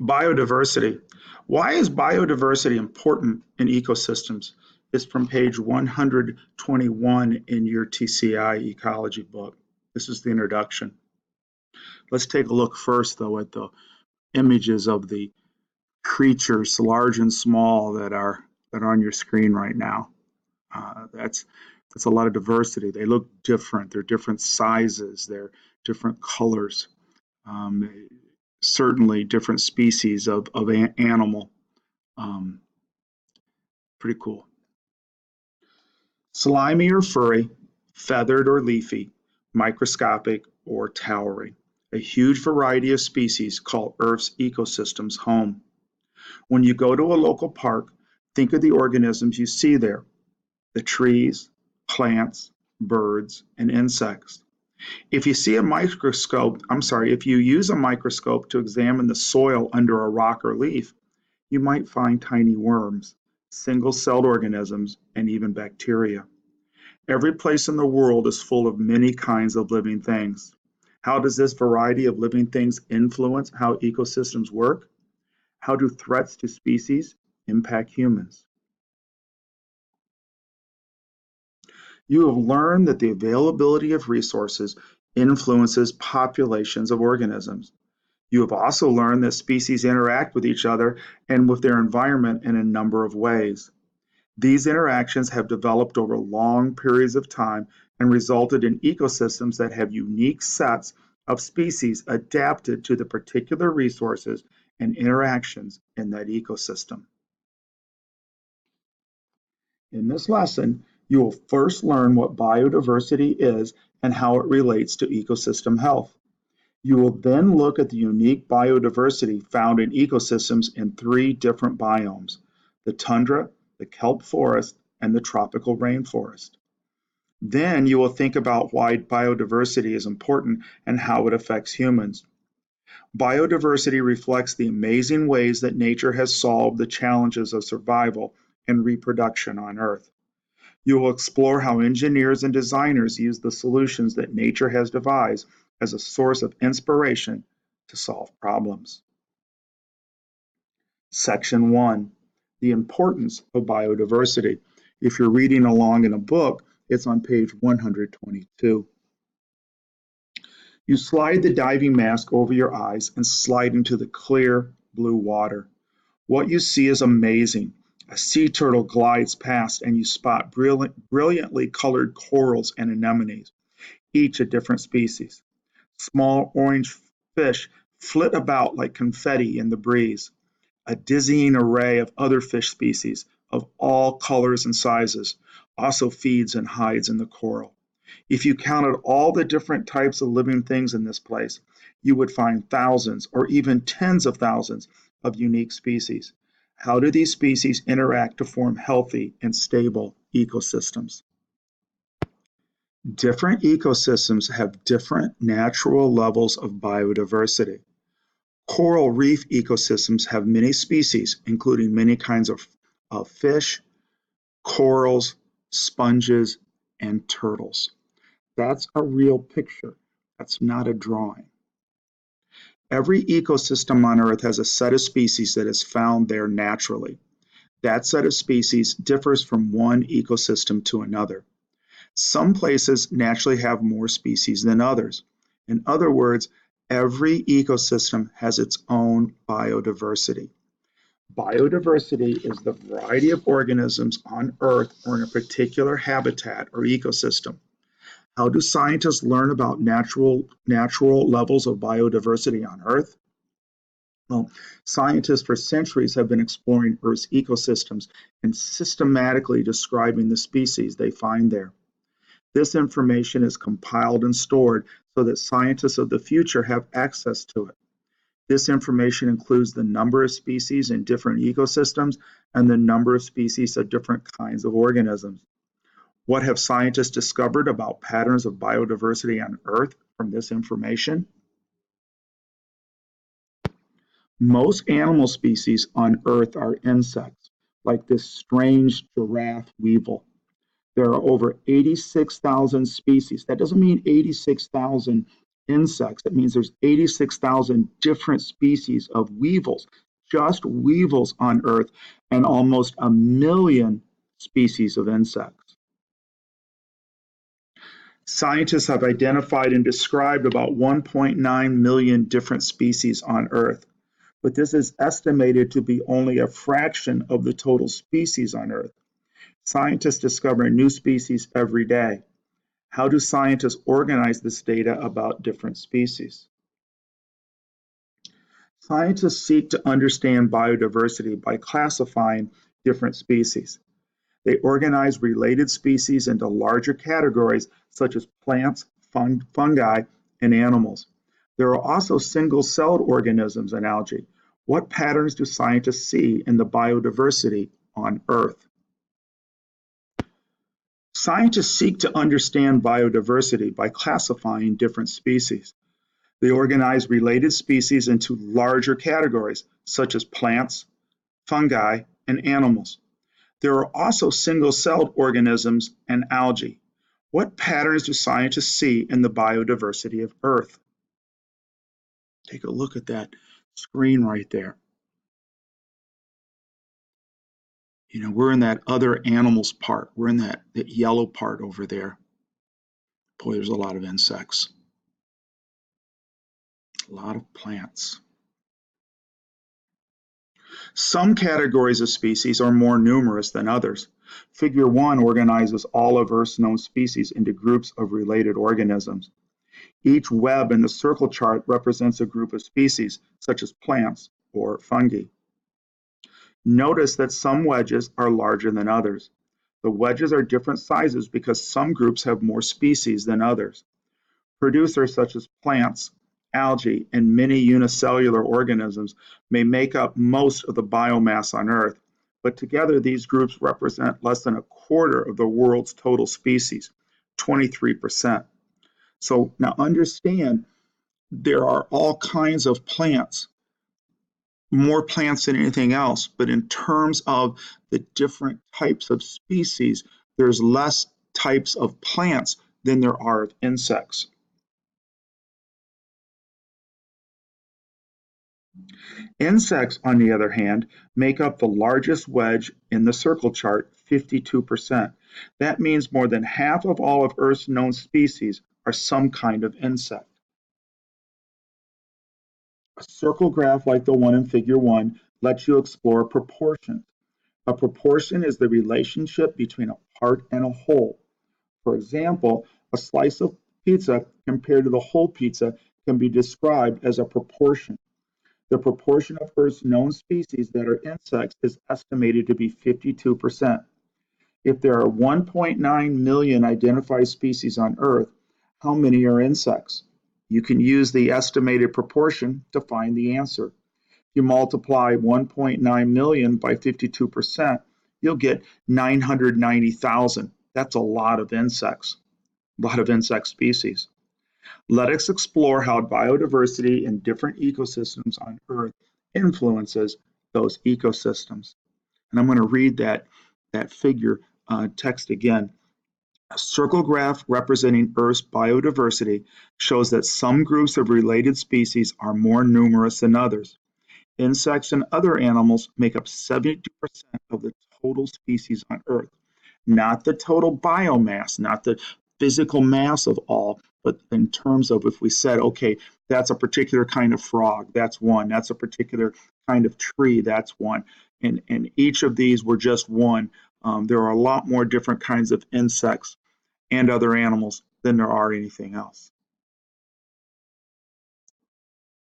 Biodiversity. Why is biodiversity important in ecosystems? It's from page 121 in your TCI ecology book. This is the introduction. Let's take a look first, though, at the images of the creatures, large and small, that are on your screen right now. That's a lot of diversity. They look different. They're different sizes. They're different colors. Um, Certainly different species of animal. Um, Pretty cool. Slimy or furry, feathered or leafy, microscopic or towering. A huge variety of species call Earth's ecosystems home. When you go to a local park, think of the organisms you see there: the trees, plants, birds, and insects. If you use a microscope to examine the soil under a rock or leaf, you might find tiny worms, single-celled organisms, and even bacteria. Every place in the world is full of many kinds of living things. How does this variety of living things influence how ecosystems work? How do threats to species impact humans? You have learned that the availability of resources influences populations of organisms. You have also learned that species interact with each other and with their environment in a number of ways. These interactions have developed over long periods of time and resulted in ecosystems that have unique sets of species adapted to the particular resources and interactions in that ecosystem. In this lesson, you will first learn what biodiversity is and how it relates to ecosystem health. You will then look at the unique biodiversity found in ecosystems in three different biomes: the tundra, the kelp forest, and the tropical rainforest. Then you will think about why biodiversity is important and how it affects humans. Biodiversity reflects the amazing ways that nature has solved the challenges of survival and reproduction on Earth. You will explore how engineers and designers use the solutions that nature has devised as a source of inspiration to solve problems. Section 1, the importance of biodiversity. If you're reading along in a book, it's on page 122. You slide the diving mask over your eyes and slide into the clear blue water. What you see is amazing. A sea turtle glides past and you spot brilliantly colored corals and anemones, each a different species. Small orange fish flit about like confetti in the breeze. A dizzying array of other fish species of all colors and sizes also feeds and hides in the coral. If you counted all the different types of living things in this place, you would find thousands or even tens of thousands of unique species. How do these species interact to form healthy and stable ecosystems? Different ecosystems have different natural levels of biodiversity. Coral reef ecosystems have many species, including many kinds of fish, corals, sponges, and turtles. That's a real picture. That's not a drawing. Every ecosystem on Earth has a set of species that is found there naturally. That set of species differs from one ecosystem to another. Some places naturally have more species than others. In other words, every ecosystem has its own biodiversity. Biodiversity is the variety of organisms on Earth or in a particular habitat or ecosystem. How do scientists learn about natural levels of biodiversity on Earth? Well, scientists for centuries have been exploring Earth's ecosystems and systematically describing the species they find there. This information is compiled and stored so that scientists of the future have access to it. This information includes the number of species in different ecosystems and the number of species of different kinds of organisms. What have scientists discovered about patterns of biodiversity on Earth from this information? Most animal species on Earth are insects, like this strange giraffe weevil. There are over 86,000 species. That doesn't mean 86,000 insects. It means there's 86,000 different species of weevils, just weevils on Earth, and almost 1 million species of insects. Scientists have identified and described about 1.9 million different species on Earth, but this is estimated to be only a fraction of the total species on Earth. Scientists discover new species every day. How do scientists organize this data about different species? Scientists seek to understand biodiversity by classifying different species. They organize related species into larger categories such as plants, fungi, and animals. There are also single-celled organisms and algae. What patterns do scientists see in the biodiversity on Earth? Scientists seek to understand biodiversity by classifying different species. They organize related species into larger categories, such as plants, fungi, and animals. There are also single-celled organisms and algae. What patterns do scientists see in the biodiversity of Earth? Take a look at that screen right there. We're in that other animals part. We're in that yellow part over there. Boy, there's a lot of insects. A lot of plants. Some categories of species are more numerous than others. Figure 1 organizes all of Earth's known species into groups of related organisms. Each web in the circle chart represents a group of species, such as plants or fungi. Notice that some wedges are larger than others. The wedges are different sizes because some groups have more species than others. Producers such as plants, algae, and many unicellular organisms may make up most of the biomass on Earth, but together these groups represent less than a quarter of the world's total species, 23%. So now understand, there are all kinds of plants, more plants than anything else, but in terms of the different types of species, there's less types of plants than there are of insects. Insects, on the other hand, make up the largest wedge in the circle chart, 52%. That means more than half of all of Earth's known species are some kind of insect. A circle graph like the one in Figure 1 lets you explore proportions. A proportion is the relationship between a part and a whole. For example, a slice of pizza compared to the whole pizza can be described as a proportion. The proportion of Earth's known species that are insects is estimated to be 52%. If there are 1.9 million identified species on Earth, how many are insects? You can use the estimated proportion to find the answer. If you multiply 1.9 million by 52%, you'll get 990,000. That's a lot of insects, a lot of insect species. Let us explore how biodiversity in different ecosystems on Earth influences those ecosystems. And I'm going to read that figure text again. A circle graph representing Earth's biodiversity shows that some groups of related species are more numerous than others. Insects and other animals make up 72% of the total species on Earth, not the total biomass, not the physical mass of all, but in terms of if we said, okay, that's a particular kind of frog, that's one, that's a particular kind of tree, that's one, and each of these were just one. There are a lot more different kinds of insects and other animals than there are anything else.